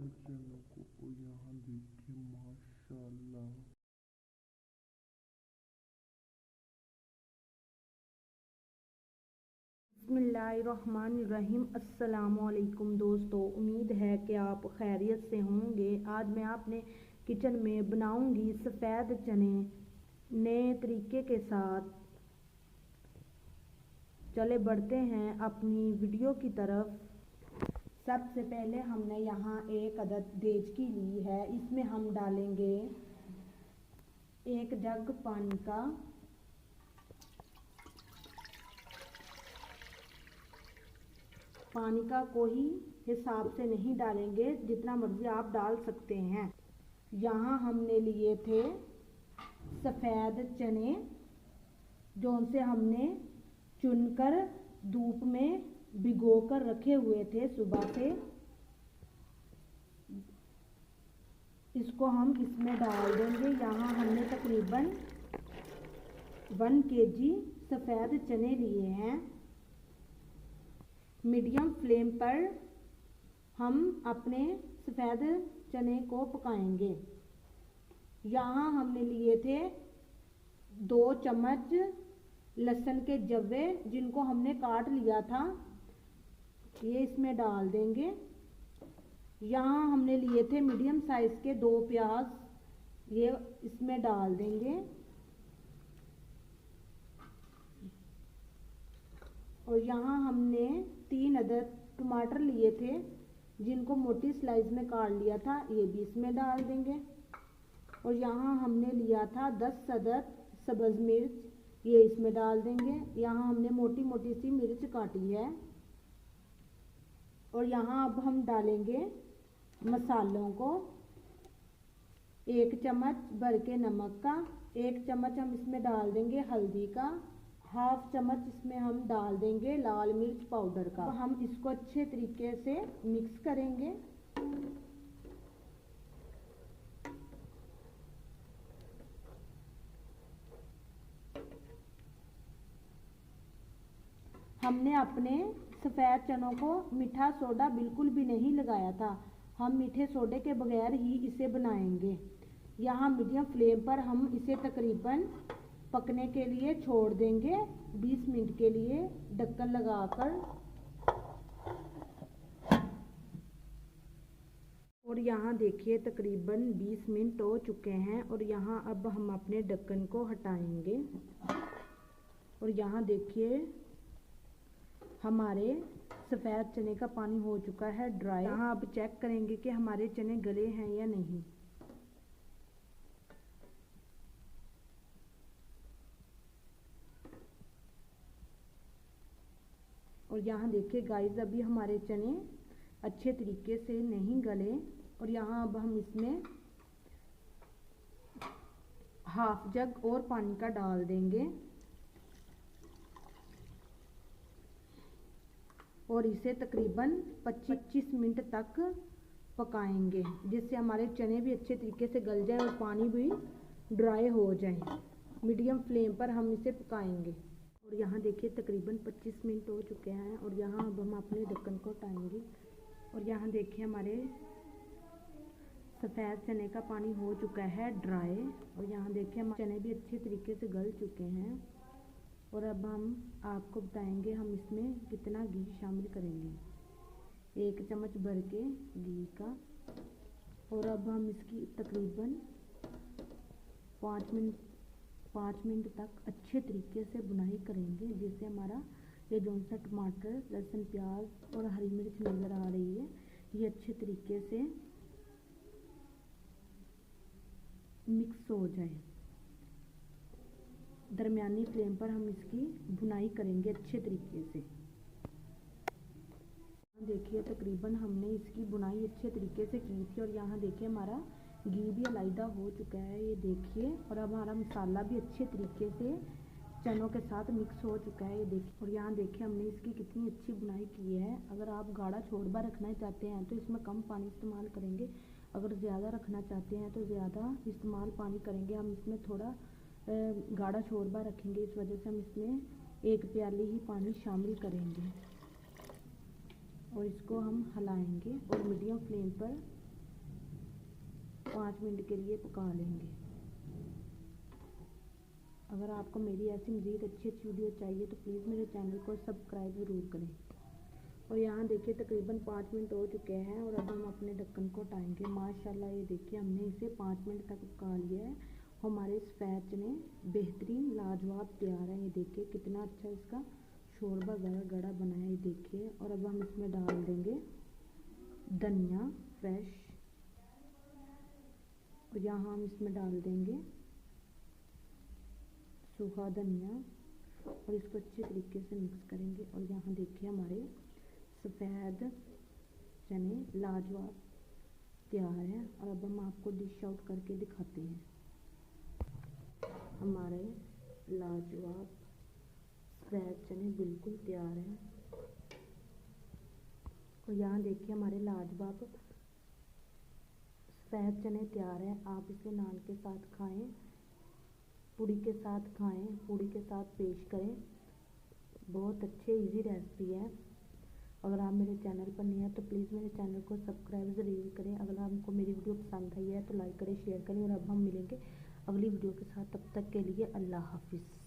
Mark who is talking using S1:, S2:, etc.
S1: चनों को और यहाँ देखिए माशाल्लाह।
S2: बिस्मिल्लाहिर्रहमानिर्रहीम। अस्सलामुअलैकुम दोस्तों, उम्मीद है कि आप खैरियत से होंगे। आज मैं अपने किचन में बनाऊंगी सफ़ेद चने नए तरीके के साथ। चले बढ़ते हैं अपनी वीडियो की तरफ। सबसे पहले हमने यहाँ एक अदद देचकी ली है, इसमें हम डालेंगे 1 जग पानी का। पानी का कोई हिसाब से नहीं डालेंगे, जितना मर्जी आप डाल सकते हैं। यहाँ हमने लिए थे सफ़ेद चने, जो उनसे हमने चुनकर धूप में भिगोकर रखे हुए थे सुबह से। इसको हम इसमें डाल देंगे। यहाँ हमने तकरीबन 1 केजी सफ़ेद चने लिए हैं। मीडियम फ्लेम पर हम अपने सफ़ेद चने को पकाएंगे। यहाँ हमने लिए थे 2 चम्मच लहसुन के जवे, जिनको हमने काट लिया था, ये इसमें डाल देंगे। यहाँ हमने लिए थे मीडियम साइज़ के 2 प्याज, ये इसमें डाल देंगे। और यहाँ हमने 3 अदद टमाटर लिए थे, जिनको मोटी स्लाइस में काट लिया था, ये भी इसमें डाल देंगे। और यहाँ हमने लिया था 10 अदद सब्ज़ मिर्च, ये इसमें डाल देंगे। यहाँ हमने मोटी मोटी सी मिर्च काटी है। और यहाँ अब हम डालेंगे मसालों को। 1 चम्मच भर के नमक का, 1 चम्मच हम इसमें डाल देंगे हल्दी का, हाफ चम्मच इसमें हम डाल देंगे लाल मिर्च पाउडर का। तो हम इसको अच्छे तरीके से मिक्स करेंगे। हमने अपने सफ़ेद चनों को मीठा सोडा बिल्कुल भी नहीं लगाया था, हम मीठे सोडे के बगैर ही इसे बनाएंगे। यहाँ मीडियम फ्लेम पर हम इसे तकरीबन पकने के लिए छोड़ देंगे 20 मिनट के लिए ढक्कन लगाकर। और यहाँ देखिए तकरीबन 20 मिनट हो चुके हैं। और यहाँ अब हम अपने ढक्कन को हटाएंगे। और यहाँ देखिए हमारे सफ़ेद चने का पानी हो चुका है ड्राई। यहाँ अब चेक करेंगे कि हमारे चने गले हैं या नहीं। और यहाँ देखिए गाइस, अभी हमारे चने अच्छे तरीके से नहीं गले। और यहाँ अब हम इसमें हाफ जग और पानी का डाल देंगे और इसे तकरीबन 25 मिनट तक पकाएंगे, जिससे हमारे चने भी अच्छे तरीके से गल जाए और पानी भी ड्राई हो जाए। मीडियम फ्लेम पर हम इसे पकाएंगे। और यहाँ देखिए तकरीबन 25 मिनट हो चुके हैं। और यहाँ अब हम अपने ढक्कन को हटाएंगे। और यहाँ देखिए हमारे सफ़ेद चने का पानी हो चुका है ड्राई। और यहाँ देखिए हमारे चने भी अच्छे तरीके से गल चुके हैं। और अब हम आपको बताएंगे हम इसमें कितना घी शामिल करेंगे। 1 चम्मच भर के घी का। और अब हम इसकी तकरीबन 5 मिनट तक अच्छे तरीके से बुनाई करेंगे, जिससे हमारा ये जो सा टमाटर, लहसुन, प्याज और हरी मिर्च नज़र आ रही है, ये अच्छे तरीके से मिक्स हो जाए। दरमियानी फ्लेम पर हम इसकी भुनाई करेंगे अच्छे तरीके से। देखिए तकरीबन हमने इसकी बुनाई अच्छे तरीके से की थी। और यहाँ देखिए हमारा घी भी अलहदा हो चुका है, ये देखिए। और अब हमारा मसाला भी अच्छे तरीके से चनों के साथ मिक्स हो चुका है, ये देखिए। और यहाँ देखिए हमने इसकी कितनी अच्छी बुनाई की है। अगर आप गाढ़ा छोड़बा रखना चाहते हैं तो इसमें कम पानी इस्तेमाल करेंगे, अगर ज़्यादा रखना चाहते हैं तो ज़्यादा इस्तेमाल पानी करेंगे। हम इसमें थोड़ा गाढ़ा छोरबा रखेंगे, इस वजह से हम इसमें 1 प्याली ही पानी शामिल करेंगे। और इसको हम हिलाएंगे और मीडियम फ्लेम पर 5 मिनट के लिए पका लेंगे। अगर आपको मेरी ऐसी मज़ीद अच्छी अच्छी वीडियो चाहिए तो प्लीज़ मेरे चैनल को सब्सक्राइब ज़रूर करें। और यहाँ देखिए तकरीबन 5 मिनट हो चुके हैं और अब हम अपने ढक्कन को हटाएंगे। माशाल्लाह ये देखिए हमने इसे 5 मिनट तक पका लिया है। हमारे सफ़ेद चने बेहतरीन लाजवाब तैयार है। ये देखिए कितना अच्छा इसका शोरबा गड़ा गड़ा बना है, ये देखिए। और अब हम इसमें डाल देंगे धनिया फ्रेश, और यहाँ हम इसमें डाल देंगे सूखा धनिया और इसको अच्छे तरीके से मिक्स करेंगे। और यहाँ देखिए हमारे सफ़ेद चने लाजवाब तैयार हैं। और अब हम आपको डिश आउट करके दिखाते हैं। हमारे लाजवाब सफ़ेद चने बिल्कुल तैयार हैं। और यहाँ देखिए हमारे लाजवाब सफ़ेद चने तैयार हैं। आप इसे नान के साथ खाएं, पूड़ी के साथ खाएं, पूड़ी के साथ पेश करें। बहुत अच्छे इजी रेसिपी है। अगर आप मेरे चैनल पर नहीं हैं तो प्लीज़ मेरे चैनल को सब्सक्राइब ज़रूर करें। अगर आपको मेरी वीडियो पसंद आई है तो लाइक करें, शेयर करें। और अब हम मिलेंगे अगली वीडियो के साथ, तब तक के लिए अल्लाह हाफिज़।